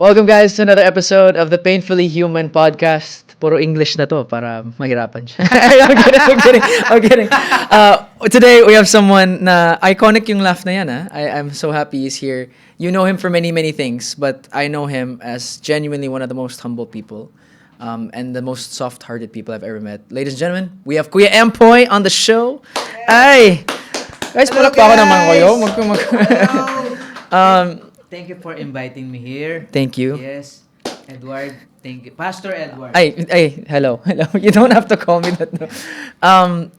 Welcome guys to another episode of the Painfully Human podcast. Puro English na to para mahirapan siya. I'm kidding. Today we have someone na iconic yung laugh na yan. I'm so happy he's here. You know him for many, many things, but I know him as genuinely one of the most humble people and the most soft-hearted people I've ever met. Ladies and gentlemen, we have Kuya Empoy on the show. Ay! Guys, palakpakan naman kayo. Thank you for inviting me here. Thank you. Yes, Edward. Thank you, Pastor Edward. Hello. You don't have to call me that. No.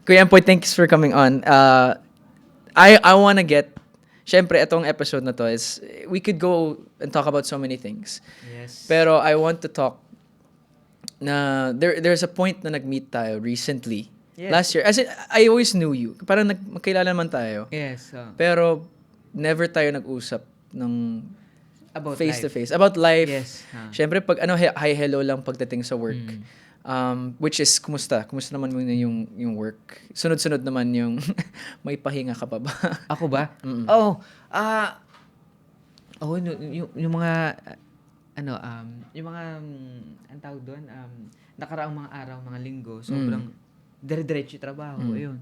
Kuya Empoy, thanks for coming on. I wanna get, syempre, itong episode na to is, we could go and talk about so many things. Yes. Pero I want to talk na there's a point na nag-meet tayo recently. Yes. Last year. As in, I always knew you. Parang magkilala naman tayo. Yes. Pero never tayo nag-usap ng About face to life. face about life. Yes. Syempre pag hi hello lang pagdating sa work. Which is kumusta naman muna yung work? Sunod-sunod naman yung may pahinga ka pa ba? Ako ba? Mm-mm. Yung mga yung mga ang tawag doon, nakaraang mga araw, mga linggo, sobrang dire-diretso yung trabaho, ayun.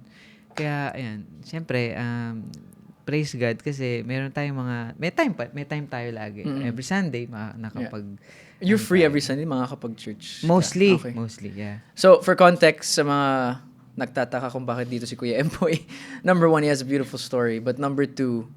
Kaya ayan, syempre praise God kasi meron tayong may time tayo lagi. Every Sunday nakapag You're free every Sunday makakapag-church ka? Mostly, Okay. yeah. So, for context, sa mga nagtataka kung bakit dito si Kuya Empoy, number one, he has a beautiful story. But number two,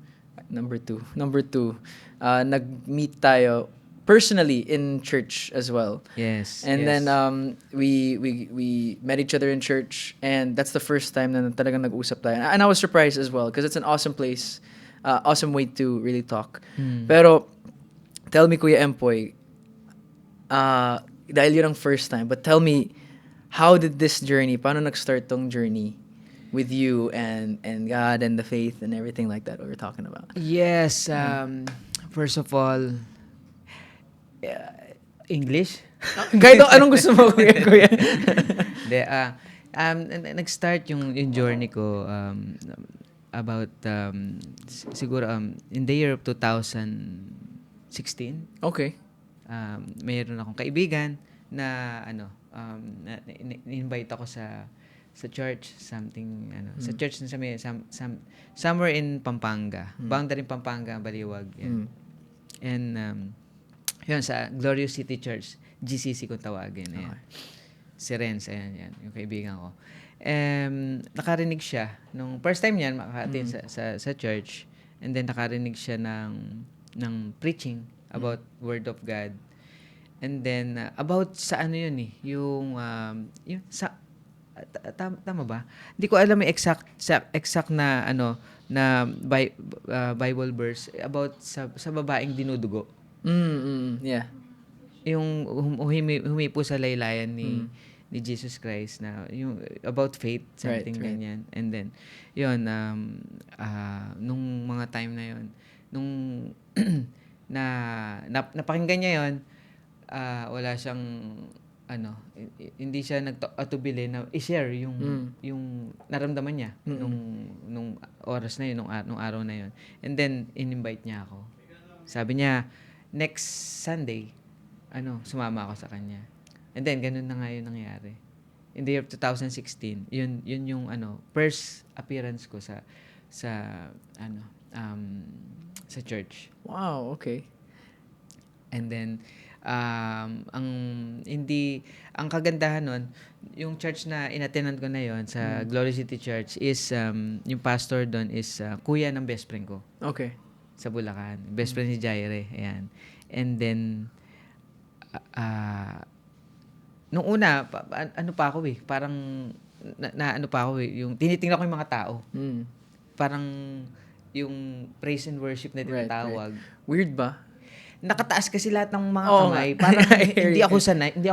nag-meet tayo personally in church as well. Yes. And yes. then we met each other in church, and that's the first time na talagang nag-usap tayo. And I was surprised as well because it's an awesome place, awesome way to really talk. Pero tell me, Kuya Empoy, dahil yun ang first time, but tell me, how did this journey, paano nag-start tong journey with you and God and the faith and everything like that what we're talking about? Yes, first of all, English? Kahit anong gusto mo, Kuya. Hindi, nag-start yung journey ko about siguro in the year of 2016. Okay. Mayroon akong kaibigan na invite ako sa church, something sa church na somewhere in Pampanga. Boundary Pampanga, Baliwag. Yan. And yun, sa Glorious City Church, GCC kung tawagin. Ayan. Okay. Si Renz, ayan, yung kaibigan ko. Nakarinig siya, nung first time niyan, makaka-attend sa church, and then nakarinig siya ng preaching about Word of God. And then, about sa yun yung sa, tama ba? Hindi ko alam yung exact na, na Bible verse about sa babaeng dinudugo. Yeah. Yung humipo sa laylayan ni Jesus Christ na yung about faith, something Right. ganyan. And then yun, nung mga time na yun, nung napakinggan niya yun, wala siyang hindi siya nag-atubili na i-share yung naramdaman niya nung oras na yun, nung araw na yun. And then in-invite niya ako. Sabi niya, next Sunday, sumama ako sa kanya. And then, ganun na nga yun nangyari. In the year of 2016, yun yung first appearance ko sa church. Wow, okay. And then, ang kagandahan nun, yung church na inattenan ko na yon sa Glory City Church is, yung pastor doon is kuya ng best friend ko. Okay. Sa Bulacan. Best friend ni Jaire. Ayan. And then, nung una, pa ako parang, pa ako yung, tinitingnan ko yung mga tao. Parang, yung praise and worship na tinatawag. Right. Weird ba? Nakataas kasi lahat ng mga Oo kamay. nga. Parang, hindi ako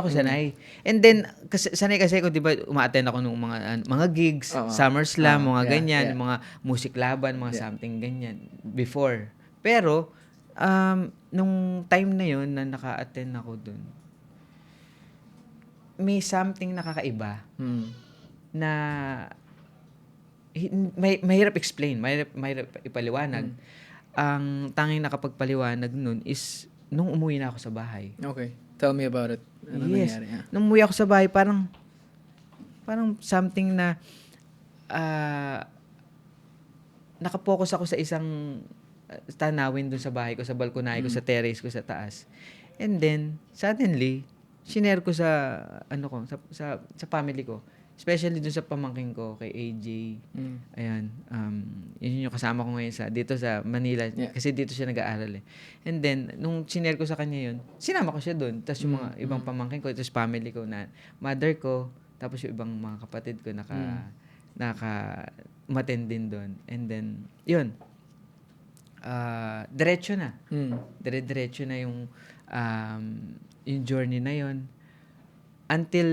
sanay. And then, sanay kasi ako, di ba, uma-attend ako ng mga gigs, Summer Slam, mga ganyan, mga music laban, mga something ganyan, before. Pero, nung time na yun na naka-attend ako dun, may something nakakaiba na mahirap explain, mahirap ipaliwanag. Ang tanging nakapagpaliwanag nun is nung umuwi na ako sa bahay. Okay. Tell me about it. Ano Yes. nangyari? Yeah. Nung umuwi ako sa bahay, parang something na nakapokus ako sa isang tanawin dun sa bahay ko, sa balkonahe ko, sa terrace ko, sa taas. And then, suddenly, shinare ko sa, sa family ko. Especially dun sa pamangking ko, kay AJ. Ayan. Yun yung kasama ko ngayon dito sa Manila. Yeah. Kasi dito siya nag-aaral eh. And then, nung shinare ko sa kanya yun, sinama ko siya dun. Tapos yung mga ibang pamangkin ko, tapos family ko na, mother ko, tapos yung ibang mga kapatid ko umattend din doon. And then, yun. Diretso na. Diretso na yung journey na yun. Until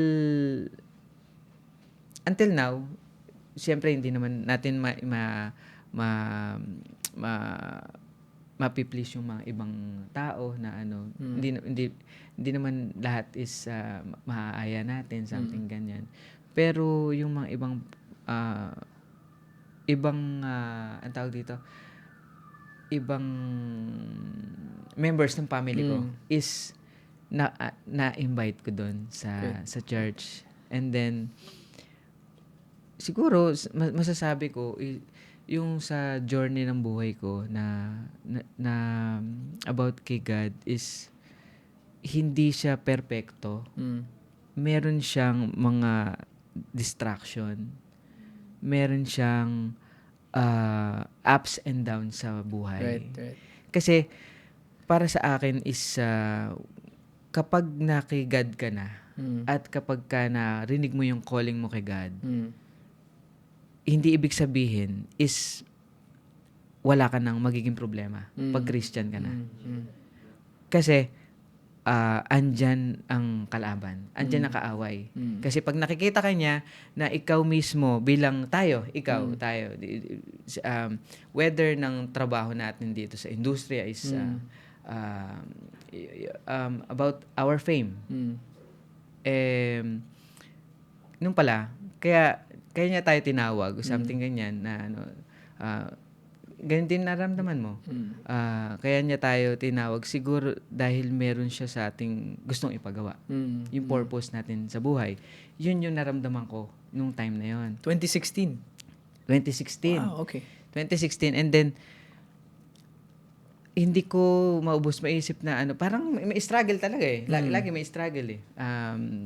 now, siyempre hindi naman natin mapiplease yung mga ibang tao na hindi naman lahat is maaaya natin, something ganyan. Pero yung mga ang tawag dito, ibang members ng family ko is na-invite ko doon sa church. And then siguro masasabi ko yung sa journey ng buhay ko na about kay God is hindi siya perpekto. Meron siyang mga distraction. Meron siyang ups and downs sa buhay. Right. Kasi para sa akin is kapag na kay God ka na at kapag ka narinig mo yung calling mo kay God, hindi ibig sabihin is wala ka nang magiging problema pag Christian ka na. Kasi andyan ang kalaban. Andyan ang kaaway. Kasi pag nakikita ka niya na ikaw mismo bilang tayo, whether ng trabaho natin dito sa industriya is about our fame. Nung pala, kaya niya tayo tinawag, something ganyan, na ganyan din naramdaman mo. Kaya niya tayo tinawag, siguro dahil meron siya sa ating gustong ipagawa. Yung purpose natin sa buhay. Yun yung naramdaman ko nung time na yun. 2016. 2016. Wow, okay. 2016. And then, hindi ko maisip na parang may struggle talaga eh. Lagi may struggle eh.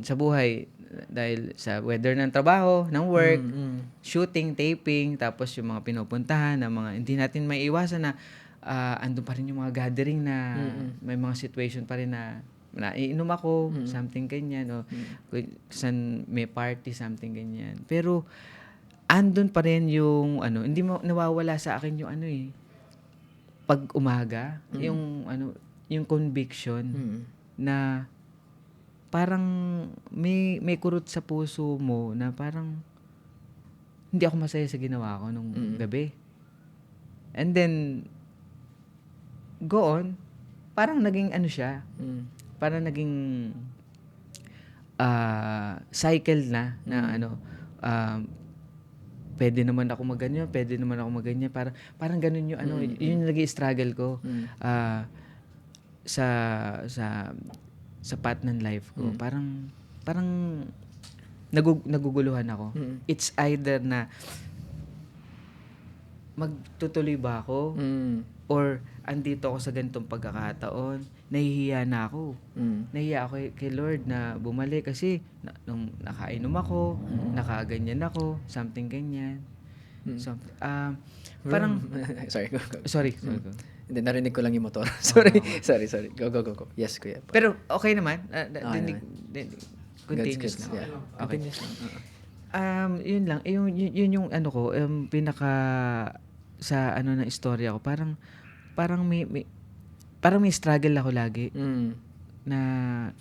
Sa buhay, dahil sa weather ng trabaho, ng work, shooting, taping, tapos yung mga pinupuntahan, na mga hindi natin maiiwasan na andun pa rin yung mga gathering na may mga situation pa rin na iinom ako, something ganyan, o saan may party, something ganyan. Pero, andun pa rin yung, hindi mo nawawala sa akin yung pag umaga, yung conviction na parang may kurot sa puso mo na parang hindi ako masaya sa ginawa ko nung gabi. And then, go on, parang naging siya, parang naging cycle na pwede naman ako magganyan, parang ganun yung yun yung naging struggle ko sa path ng life ko. Parang naguguluhan ako. It's either na magtutuloy ba ako or andito ako sa ganitong pagkakataon, nahihiya na ako. Nahihiya ako kay Lord na bumalik kasi nung nakainom ako, nakaganyan ako, something ganyan. So, parang sorry. Hindi, narinig ko lang yung motor. Sorry. Go. Yes, kuya. Pero okay naman. Continuous Continuous lang. Yeah. Okay. Continuous lang. Yun lang. Yun yung ko, pinaka sa na istorya ko. Parang may struggle ako lagi na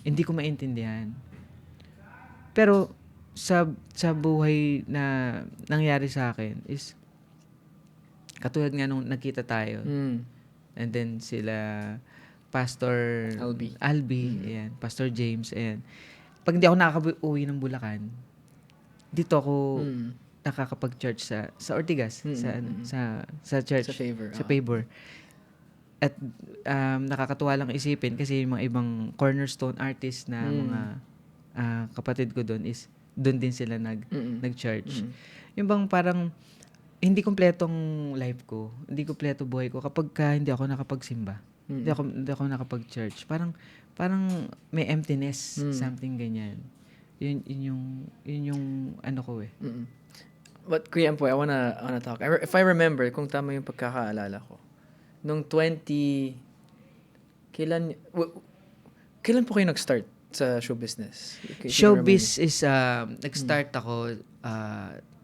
hindi ko maintindihan. Pero sa buhay na nangyari sa akin is katulad nga nung nagkita tayo. And then sila Pastor Albi, ayan, Pastor James, ayan. Pag hindi ako nakaka-uwi ng Bulacan, dito ako nakakapag-church sa Ortigas, sa church, Sa Favor. sa Favor. at nakakatuwa lang isipin kasi yung mga ibang cornerstone artist na mga kapatid ko doon is doon din sila nag-church. Yung bang parang hindi kumpletong life ko, hindi kumpleto buhay ko kapag hindi ako nakapagsimba. Hindi ako nakapag-church. Parang may emptiness, something ganyan. Yun yung ano ko eh. But Kuya Empoy, I wanna talk. If I remember, kung tama yung pagkakaalala ko, nung kailan po kayo nag-start sa show business? Showbiz is, nag-start ako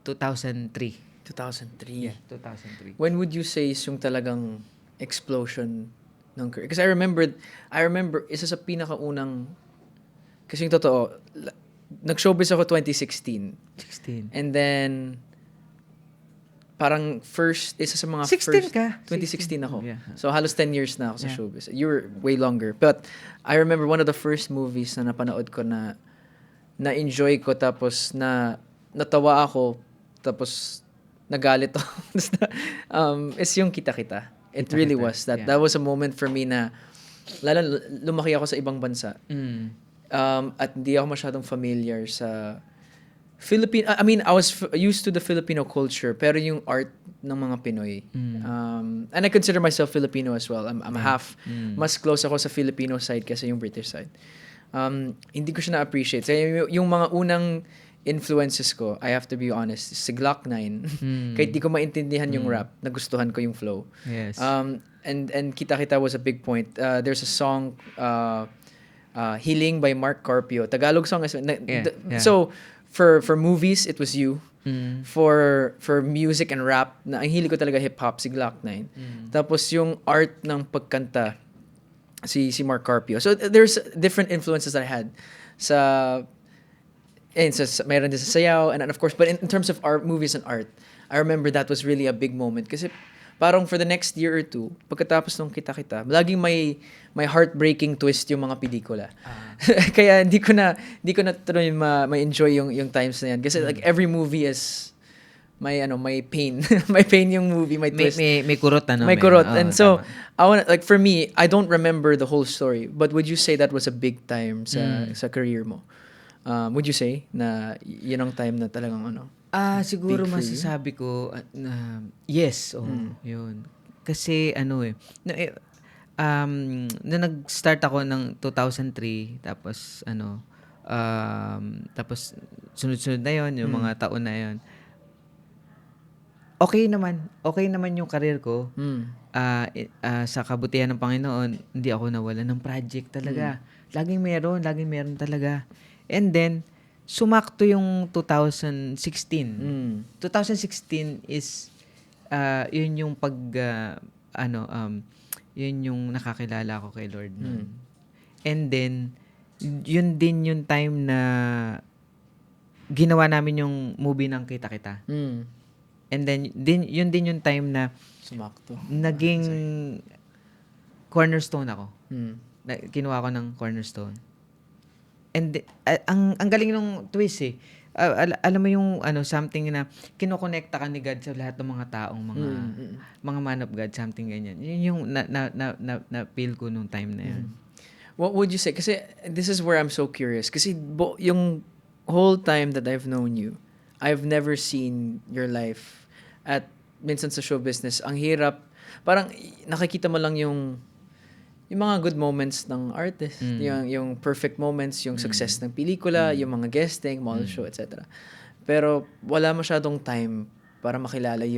2003. 2003. Yeah, 2003. When would you say is yung talagang explosion ng career? Kasi I remember, isa sa pinakaunang, kasi yung totoo, nag-showbiz ako 2016. 16. And then, parang isa sa mga 16 first... ka? 2016 ako. Yeah. So, halos 10 years na ako sa showbiz. You were way longer. But, I remember one of the first movies na napanood ko na-enjoy ko, tapos natawa ako, tapos nagalit ako. Is yung Kita-Kita. It really was. That was a moment for me na, lalo lumaki ako sa ibang bansa. At hindi ako masyadong familiar sa Philippine. I mean, I was used to the Filipino culture, pero yung art ng mga Pinoy. And I consider myself Filipino as well. I'm half, mas close ako sa Filipino side kasi yung British side. Hindi ko siya na-appreciate. So, yung mga unang influences ko, I have to be honest, si Glock 9. Kahit di ko maintindihan yung rap, nagustuhan ko yung flow. Yes. And Kita-Kita was a big point. There's a song, Healing by Mark Carpio. Tagalog song. So, for movies, it was you. For music and rap, ang hili ko talaga hip-hop, si Glock 9. Tapos yung art ng pagkanta, si Mark Carpio. So, there's different influences that I had mayroon din sa sayaw, and of course, but in terms of art, movies and art, I remember that was really a big moment kasi parang for the next year or two, pagkatapos ng Kita-Kita, laging may heartbreaking twist yung mga pelikula. Kaya hindi ko na tuloy ma-enjoy yung times na yan kasi like every movie is may pain. May pain yung movie, may twist. May kurot May kurot. And so, for me, I don't remember the whole story, but would you say that was a big time sa career mo? Would you say na yun ang time na talagang siguro big for you? masasabi ko na yes, yun. Kasi na nag-start ako ng 2003 tapos tapos sunod-sunod na yon yung mga taon na yon. Okay naman yung career ko. Sa kabutihan ng Panginoon, hindi ako nawalan ng project talaga. Laging meron talaga. And then, sumakto yung 2016. 2016 is, yun yung yun yung nakakilala ko kay Lord. And then, yun din yung time na ginawa namin yung movie ng Kita-Kita. And then, yun din yung time na sumakto. Naging cornerstone ako. Kinuha ko ng cornerstone. And ang galing ng twist eh. Alam mo yung something na kinokonekta ka ni God sa lahat ng mga taong mga man of God, something ganyan. Yun yung na feel ko nung time na yun. What would you say? Kasi this is where I'm so curious. Kasi yung whole time that I've known you, I've never seen your life at minsan sa show business. Ang hirap. Parang nakikita mo lang yung mga good moments ng artist, yung perfect moments, yung success ng pelikula, yung mga guesting, model show, etc. Pero wala masyadong time para makilala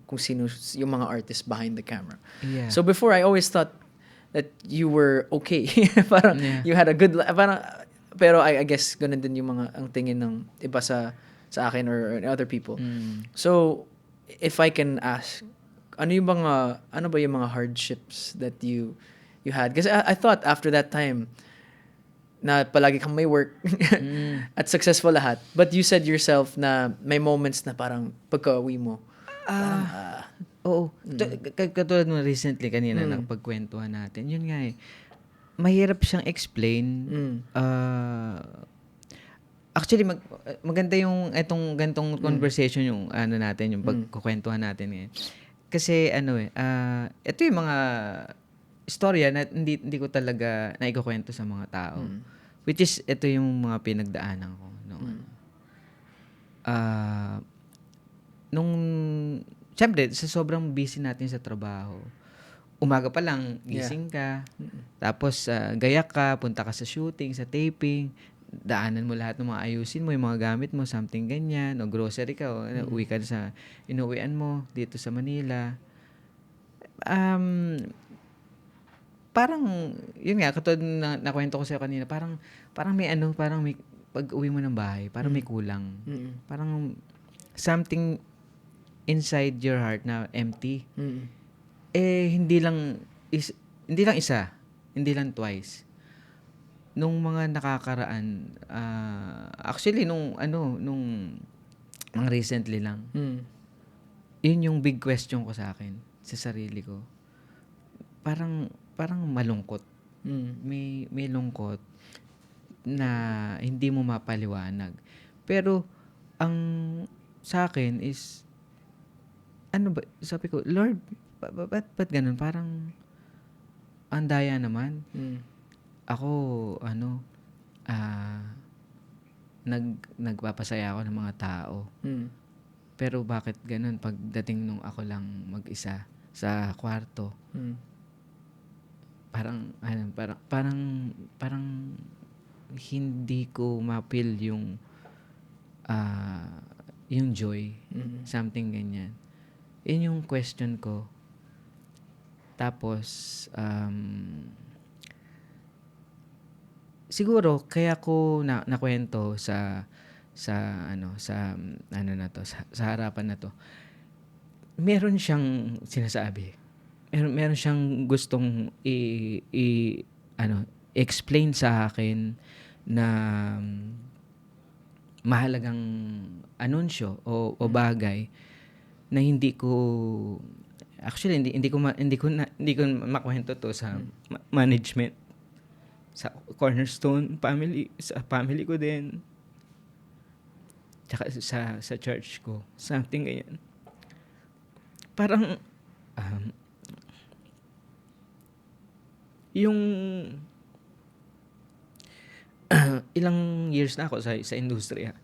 kung sino yung mga artists behind the camera. Yeah. So before, I always thought that you were okay. Parang you had a good pero I guess ganun din yung ang tingin ng iba sa akin or other people. So if I can ask, ano ba yung mga hardships that you had? Kasi I thought after that time na palagi kang may work at successful lahat. But you said yourself na may moments na parang pagka-uwi mo. Oo. Katulad mo recently kanina pagkwentuhan natin. Yun nga eh. Mahirap siyang explain. Actually, maganda yung itong gantong conversation yung natin, yung pagkukwentuhan natin ngayon. Kasi ito yung mga istorya na hindi ko talaga naikukwento sa mga tao. Which is, ito yung mga pinagdaanan ko. Nung, syempre, sa sobrang busy natin sa trabaho, umaga pa lang, gising ka, tapos gayak ka, punta ka sa shooting, sa taping, daanan mo lahat ng mga ayusin mo, yung mga gamit mo, something ganyan, o grocery ka, o uwi ka sa inuwian mo dito sa Manila. Parang, yun nga, katulad na nakwento ko sa'yo kanina, parang may, pag uwi mo ng bahay, parang may kulang. Parang, something inside your heart na empty. Hindi lang isa, hindi lang twice. Nung mga nakakaraan, actually, nung mga recently lang, yun yung big question ko sa akin, sa sarili ko. Parang malungkot. May lungkot na hindi mo mapaliwanag. Pero, ang sa akin is, sabi ko, Lord, ba't ganun? Parang, ang daya naman. Ako, nagpapasaya ako ng mga tao. Pero bakit ganun pagdating nung ako lang mag-isa sa kwarto? Parang hindi ko ma-feel yung joy, something ganyan. Yun yung question ko. Tapos siguro kaya ko nakwento sa harapan na to. Meron siyang sinasabi. Meron siyang gustong explain sa akin na mahalagang anunsyo o bagay na hindi ko makwento to sa management, sa Cornerstone family, sa family ko din, tsaka sa church ko, something ganyan. Parang yung ilang years na ako sa industriya.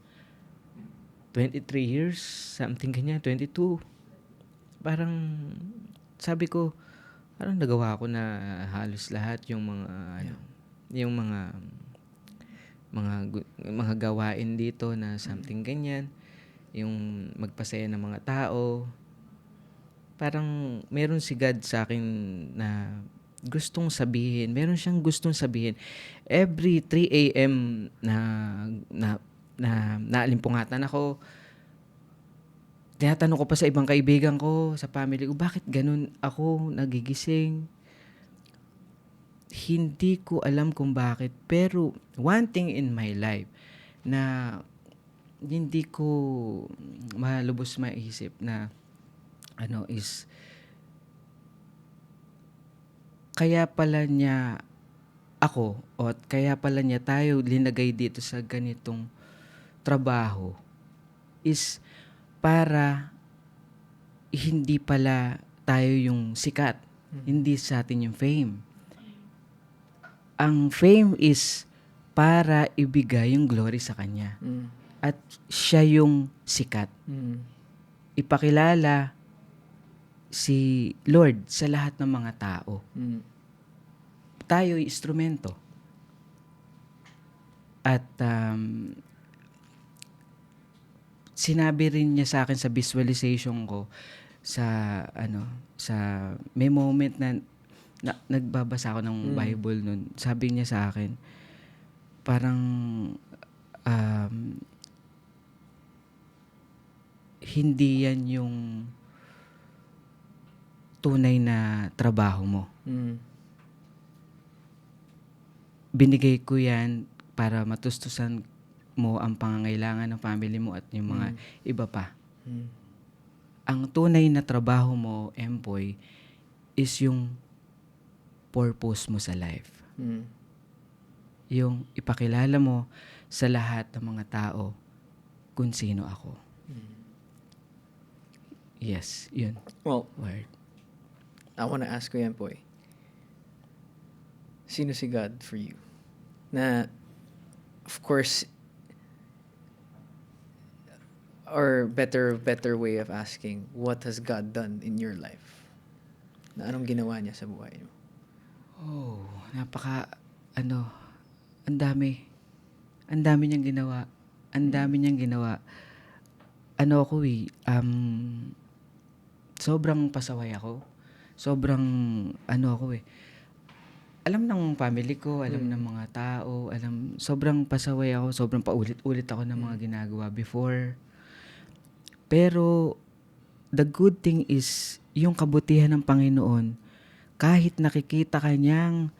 23 years, something ganyan, 22. Parang sabi ko, parang nagawa ko na halos lahat yung yung mga gawain dito na something ganyan, yung magpasaya ng mga tao. Parang meron si God sa akin na gustong sabihin. Meron siyang gustong sabihin. Every 3 a.m. na naalimpungatan ako, tinatanong ko pa sa ibang kaibigan ko, sa family ko, bakit ganun ako nagigising? Hindi ko alam kung bakit. Pero one thing in my life na hindi ko malubos maisip na is kaya pala niya ako o kaya pala niya tayo linagay dito sa ganitong trabaho is para hindi pala tayo yung sikat. Hindi sa atin yung fame. Ang fame is para ibigay yung glory sa Kanya. At siya yung sikat. Ipakilala si Lord sa lahat ng mga tao. Tayo'y instrumento. At sinabi rin niya sa akin sa visualization ko sa may moment na nagbabasa ako ng Bible nun. Sabi niya sa akin, parang hindi yan yung tunay na trabaho mo. Binigay ko yan para matustusan mo ang pangangailangan ng family mo at yung mga iba pa. Ang tunay na trabaho mo, Empoy, is yung purpose mo sa life. Yung ipakilala mo sa lahat ng mga tao kung sino ako. Yes, yun. Well, Word. I want to ask you, Empoy. Sino si God for you? Na, of course, or better way of asking, what has God done in your life? Na anong ginawa niya sa buhay mo? Oh, ano, ang dami. Ang dami niyang ginawa. Ang dami niyang ginawa. Ano ako sobrang pasaway ako. Sobrang, ako alam ng family ko, alam ng mga tao, sobrang pasaway ako, sobrang paulit-ulit ako ng mga ginagawa before. Pero, the good thing is, yung kabutihan ng Panginoon, kahit nakikita ka niyang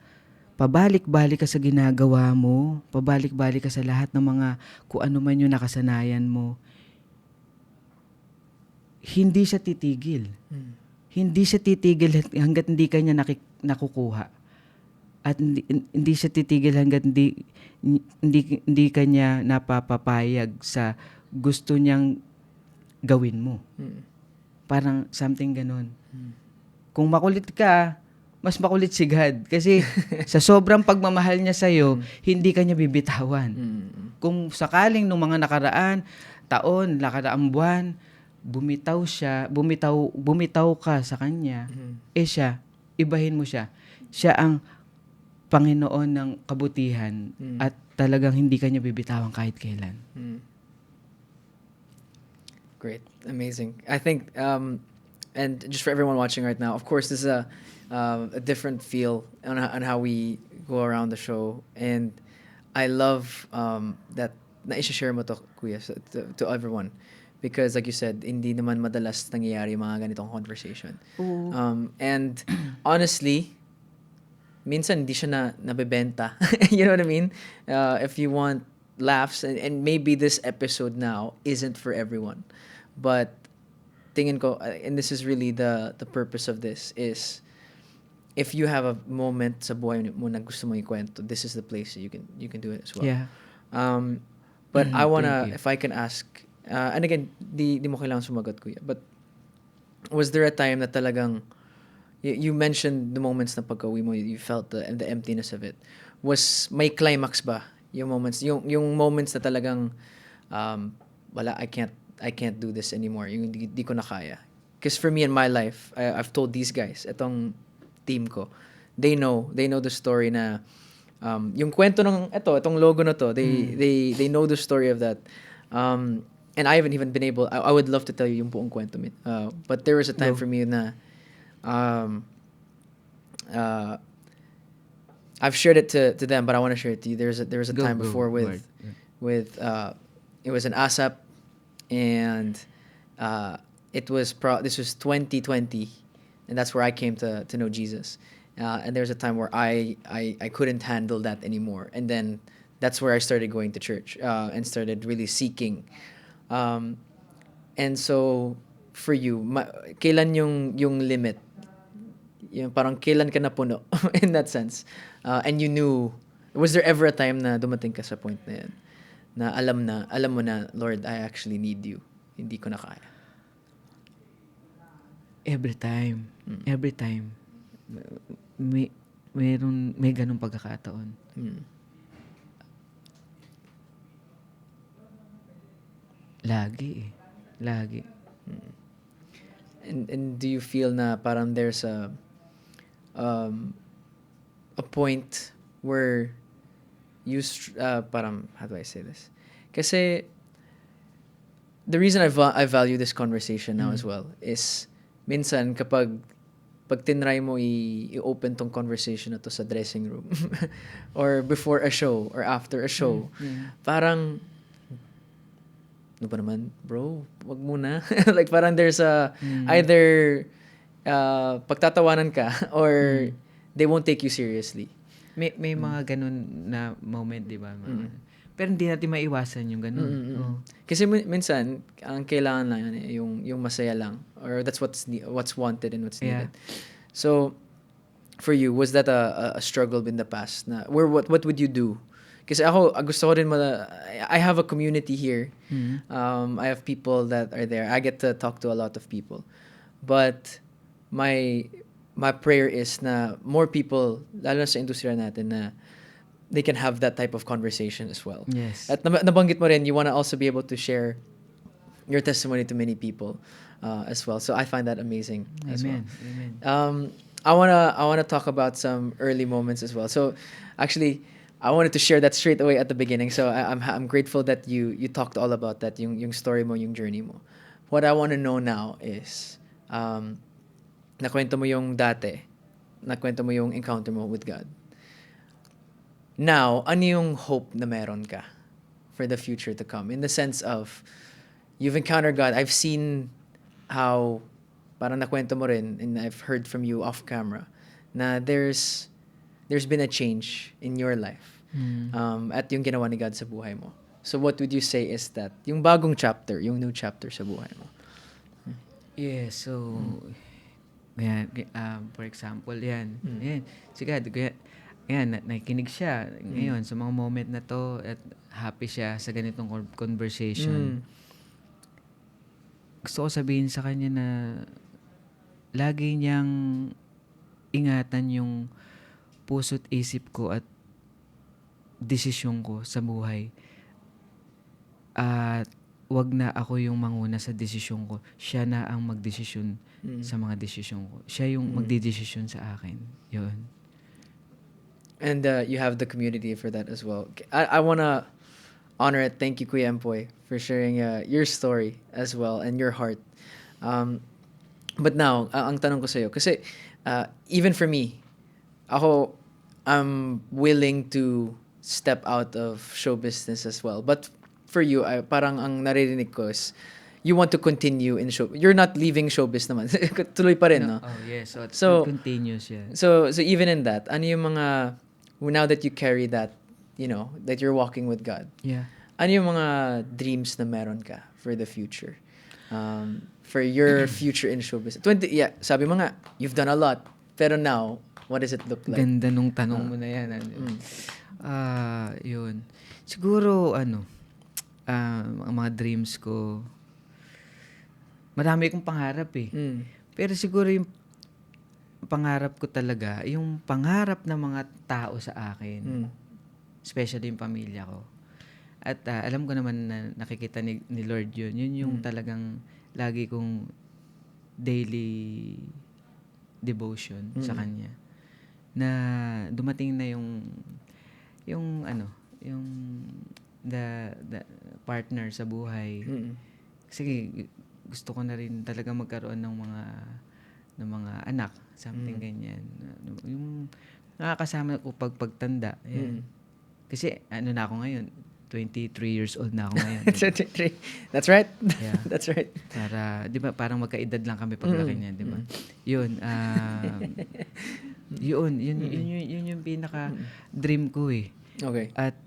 pabalik-balik ka sa ginagawa mo, pabalik-balik ka sa lahat ng mga kung ano man yung nakasanayan mo, hindi siya titigil. Hindi siya titigil hanggat hindi ka niya nakukuha. At hindi siya titigil hanggat hindi ka niya napapapayag sa gusto niyang gawin mo. Parang something ganun. Kung makulit ka, mas makulit si God. Kasi sa sobrang pagmamahal niya sa'yo, hindi ka niya bibitawan. Kung sakaling nung mga nakaraang buwan, bumitaw ka sa kanya, siya, ibahin mo siya. Siya ang Panginoon ng kabutihan at talagang hindi ka niya bibitawan kahit kailan. Great. Amazing. I think, and just for everyone watching right now, of course, this is a different feel on how we go around the show. And I love that na-share mo to, Kuya, to everyone. Because like you said, hindi naman madalas nangyayari mga ganitong conversation. And honestly, minsan hindi siya nabebenta. You know what I mean? If you want laughs, and maybe this episode now isn't for everyone. But tingin ko, and this is really the purpose of this, is if you have a moment sa buhay mo na gusto mo ikwento, this is the place that you can do it as well. Yeah. But I wanna, Thank you. if I can ask, and again, di mo kailangan sumagot, Kuya, but was there a time na talagang, you mentioned the moments na pagka-uwi mo, you felt the emptiness of it. May climax ba? Yung moments na talagang, wala, I can't do this anymore. Yung di ko na kaya. Because for me in my life, I've told these guys, itong team ko, they know the story na, yung kwento ng itong logo na to, they know the story of that. And I haven't even been able, I would love to tell you yung buong kwento. But there was a time for me na, I've shared it to them, but I want to share it to you. There was a time before with it was an ASAP, and this was 2020, and that's where I came to know Jesus. And there was a time where I couldn't handle that anymore, and then that's where I started going to church and started really seeking. And so for you, kailan yung limit? Yung parang kailan ka napuno in that sense. And you knew, was there ever a time na dumating ka sa point na yan? Na alam mo na, Lord, I actually need you. Hindi ko na kaya. Every time. May ganung pagkakataon. Lagi. And do you feel na parang there's a point where parang, how do I say this? Kasi the reason I value this conversation now as well is minsan kapag tinry mo i-open tong conversation na to sa dressing room or before a show or after a show, parang ano ba naman, bro, wag muna. Like parang there's either pagtatawanan ka or they won't take you seriously. May mga ganun na moment, di ba? Pero hindi natin maiwasan yung ganun. Oh. Kasi minsan, ang kailangan lang yung masaya lang, or that's what's wanted and what's needed. So, for you, was that a struggle in the past? Na what would you do? Kasi ako, gusto ko rin I have a community here. I have people that are there. I get to talk to a lot of people. But my my prayer is na more people, lalo na sa industriya natin, na they can have that type of conversation as well. Yes. At nabanggit mo rin, you want to also be able to share your testimony to many people as well. So I find that amazing as well. Amen. I wanna talk about some early moments as well. So actually, I wanted to share that straight away at the beginning. So I'm grateful that you talked all about that, yung story mo, yung journey mo. What I want to know now is nakwento mo yung dati, nakwento mo yung encounter mo with God. Now, ano yung hope na meron ka for the future to come? In the sense of, you've encountered God. I've seen how, parang nakwento mo rin, and I've heard from you off camera, na there's been a change in your life. At yung ginawa ni God sa buhay mo. So what would you say is that, yung bagong chapter, yung new chapter sa buhay mo? Yeah, so, yan, for example, yan. Yan, si God, yan, nakikinig siya ngayon sa mga moment na to at happy siya sa ganitong conversation. Gusto ko sabihin sa kanya na lagi niyang ingatan yung puso't isip ko at desisyon ko sa buhay. At wag na ako yung manguna sa desisyon ko. Siya na ang magdesisyon sa mga desisyon ko. Siya yung magdidesisyon sa akin. Yun. And you have the community for that as well. I want to honor it. Thank you, Kuya Empoy, for sharing your story as well and your heart. But now, ang tanong ko sa'yo, kasi even for me, I'm willing to step out of show business as well. But for you, parang ang naririnig ko is, you want to continue in show. You're not leaving showbiz naman. Tuloy pa rin, no? Oh, yes. So, it continues, yeah. So even in that, ano yung mga, now that you carry that, that you're walking with God, Yeah. ano yung mga dreams na meron ka for the future? For your future in showbiz. Sabi mo nga, you've done a lot. Pero now, what does it look like? Ganda nung tanong mo na yan. Yun. Siguro, ang mga dreams ko, marami kong pangarap eh. Pero siguro yung pangarap ko talaga, yung pangarap ng mga tao sa akin, especially yung pamilya ko. At alam ko naman na nakikita ni Lord yun. Yun yung talagang lagi kong daily devotion sa Kanya. Na dumating na yung the partner sa buhay. Kasi gusto ko na rin talaga magkaroon ng mga anak, something ganyan. Yung nakakasama ko pagtanda. Yan. Kasi na ako ngayon, 23 years old na ako ngayon. 23. That's right. Yeah. That's right. Para, di ba, parang magkaedad lang kami paglaki niya, di ba? Yun, yun yung pinaka dream ko eh. Okay. At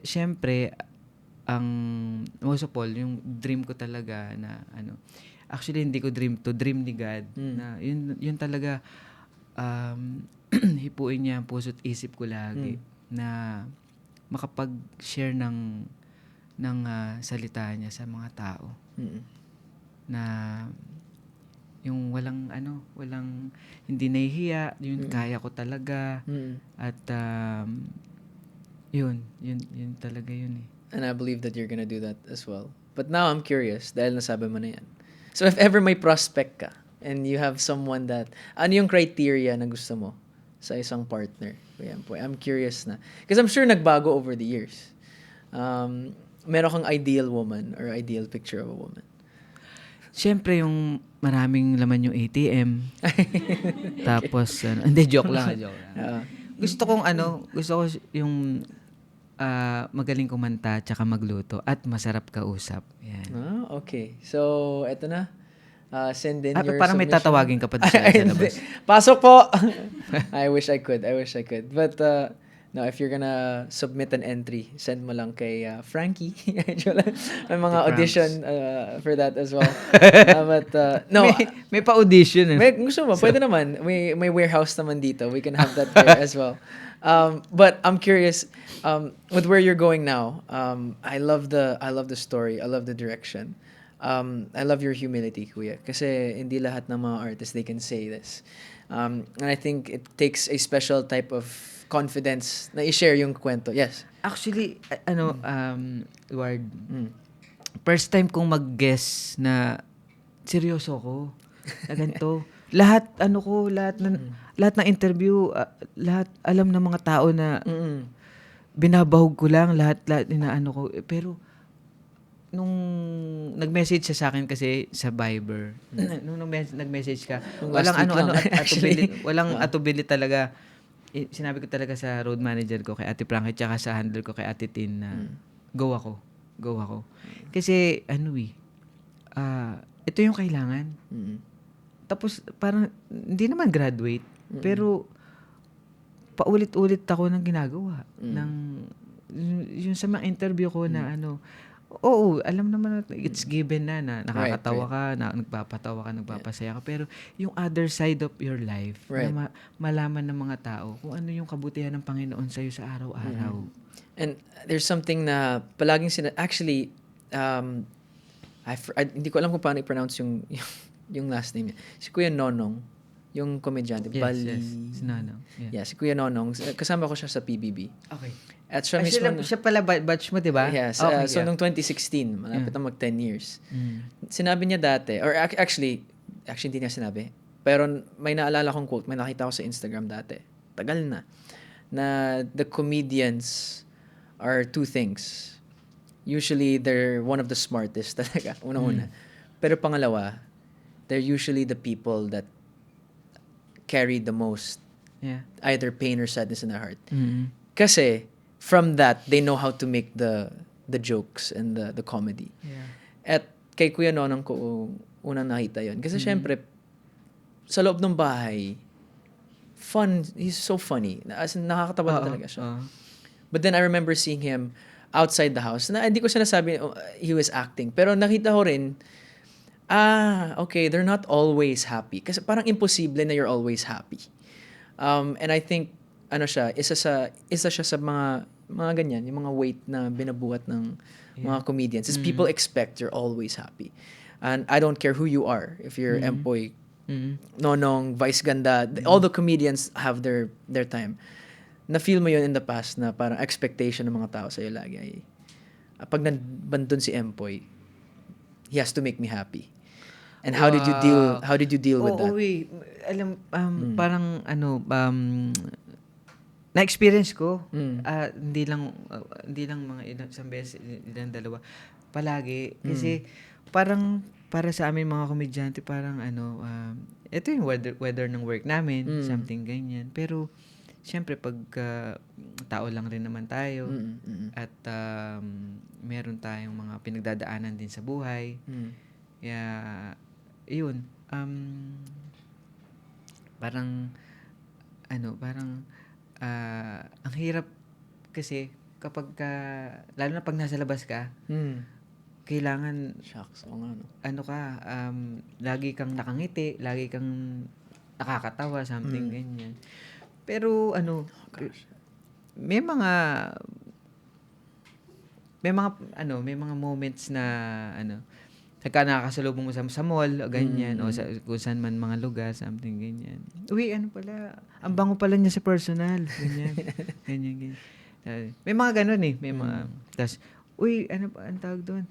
syempre, ang most of all, yung dream ko talaga na actually hindi ko dream to, dream ni God na yun talaga hipuin niya ang puso't isip ko lagi na makapag-share ng salita niya sa mga tao. Na yung walang hindi nahihiya, yun kaya ko talaga. At yun talaga yun eh. And I believe that you're gonna do that as well. But now I'm curious, dahil nasabi mo na yan. So if ever may prospect ka, and you have someone that, ano yung criteria na gusto mo sa isang partner? I'm curious na. Because I'm sure nagbago over the years. Meron kang ideal woman or ideal picture of a woman? Siyempre yung maraming laman yung ATM. Tapos, hindi, joke lang. Gusto ko yung magaling kumanta tsaka magluto at masarap kausap. Yan. Okay. So, eto na. Send in your parang may submission. tatawagin ka pa doon sa labas. Pasok po! I wish I could. But, no, if you're gonna submit an entry, send mo lang kay Frankie. May mga audition for that as well. But, no. May pa-audition. Gusto mo, pwede naman. May warehouse naman dito. We can have that there as well. But I'm curious, with where you're going now, I love the story. I love the direction. I love your humility, kuya. Kasi hindi lahat ng mga artists, they can say this. And I think it takes a special type of confidence na i-share yung kwento. Yes. Actually, Edward, Mm. first time kong mag-guess na seryoso ko. Na ganito. Lahat, lahat ng interview, lahat alam ng mga tao na Mm-mm. binabahog ko lang, lahat inaano ko. Pero, nung nag-message siya sa akin kasi sa Viber, nung nag-message ka, Nung walang last week lang, actually. walang atubili talaga. Sinabi ko talaga sa road manager ko, kay Ate Frankie, tsaka sa handler ko, kay Ate Tin, na go ako. Kasi, ito yung kailangan. Mm-mm. Tapos, parang, hindi naman graduate, pero, paulit-ulit ako ng ginagawa. Yung sa mga interview ko na oo, alam naman na it's given na nakakatawa ka, na nagpapatawa ka, nagpapasaya ka. Pero yung other side of your life, na malaman ng mga tao kung ano yung kabutihan ng Panginoon sa'yo sa araw-araw. And there's something na palaging actually, hindi ko alam kung paano i-pronounce yung last name niya. Si Kuya Nonong, yung komedyante. Yes. Si Nonong. Yeah, si Kuya Nonong. Kasama ko siya sa PBB. Okay. At siya mismo, Siya pala batch mo, di ba? yes. Okay, So, nung 2016, malapit na mag 10 years. Sinabi niya dati, or actually, hindi niya sinabi. Pero may naalala kong quote, may nakita ko sa Instagram dati. Tagal na the comedians are two things. Usually, they're one of the smartest talaga, unang-una. Pero pangalawa, they're usually the people that carry the most either pain or sadness in their heart. Kasi, from that, they know how to make the jokes and the comedy. Yeah. At kay Kuya Nonong ko unang nakita yon. Kasi syempre, sa loob ng bahay, he's so funny. As in, nakakatawa na talaga siya. But then I remember seeing him outside the house. Na hindi ko sinasabi he was acting. Pero nakita ko rin, okay, they're not always happy. Kasi parang imposible na you're always happy. And I think, isa siya sa mga ganyan, yung mga weight na binabuhat ng mga comedians. Is people expect you're always happy. And I don't care who you are. If you're Empoy, Nonong, Vice Ganda, all the comedians have their time. Na-feel mo yun in the past na parang expectation ng mga tao sa'yo lagi ay, pag nandun si Empoy, he has to make me happy. And how did you deal with that? Alam, parang na-experience ko, hindi lang mga isang beses, ilang dalawa, palagi. Kasi, parang, para sa amin mga komedyante, parang ito yung weather ng work namin, something ganyan. Pero, syempre, pag tao lang rin naman tayo, at meron tayong mga pinagdadaanan din sa buhay, kaya, yun, parang, ang hirap kasi kapag lalo na pag nasa labas ka, kailangan, Shucks, o nga, no? lagi kang nakangiti, lagi kang nakakatawa, something ganyan. Pero, may mga moments na, nakakasalubong mo sa mall, o ganyan, o kung saan man mga lugar, something ganyan. Uy, ang bango pala niya sa personal, ganyan, ganyan. May mga ganun may mga, tas, uy, ang tawag doon?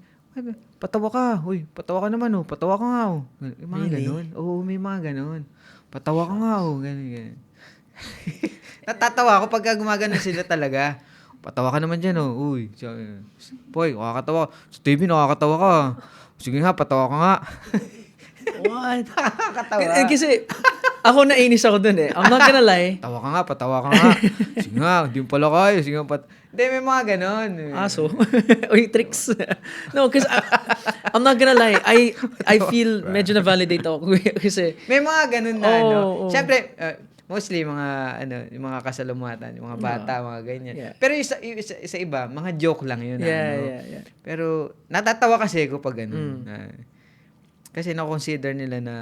Patawa ka, uy, patawa ka naman, patawa ka nga, May mga ganun. Oo, may mga ganun. Patawa ka nga, ganyan. Natatawa ako pagka gumagano sila talaga. Patawa ka naman dyan, uy. Boy, nakakatawa. Sa TV, nakakatawa ka. Sige nga, patawa ka nga. What? Nakakatawa. Kasi, ako nainis ako dun I'm not gonna lie. Patawa ka nga. Sige nga, di mo pala kayo. Sige nga, Hindi, may mga ganon. Aso. Uy, tricks. No, because I'm not gonna lie. I feel medyo na-validate ako. Kasi, may mga ganon na, Siyempre, mostly yung mga kasalumuatan, yung mga bata, mga ganyan. Yeah. Pero sa iba, mga joke lang yun. Yeah. Pero natatawa kasi ako pag ganun. Kasi na-consider nila na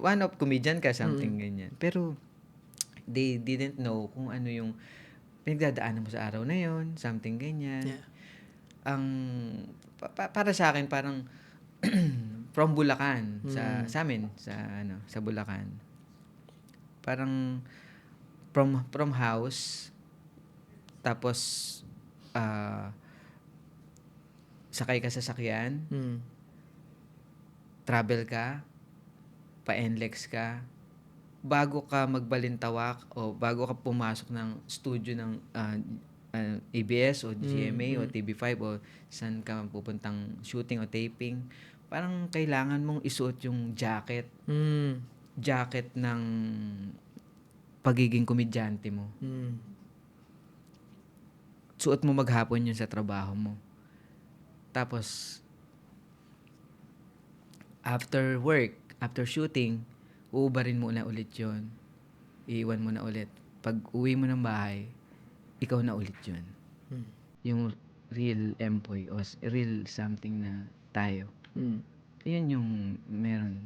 one of comedian ka, something ganyan. Pero they didn't know kung ano yung pinagdadaanan mo sa araw na yon, something ganyan. Yeah. ang para sa akin parang from Bulacan sa amin sa Bulacan. Parang from house tapos sakay ka sa sasakyan, travel ka, pa-NLEX ka, bago ka magbalintawak o bago ka pumasok ng studio ng ABS o GMA o TV5 o saan ka pupuntang shooting o taping, parang kailangan mong isuot yung jacket ng pagiging komedyante mo. Suot mo maghapon yun sa trabaho mo. Tapos, after work, after shooting, uubarin mo na ulit yun. Iiwan mo na ulit. Pag uwi mo ng bahay, ikaw na ulit yun. Yung real employee o real something na tayo. Yun yung meron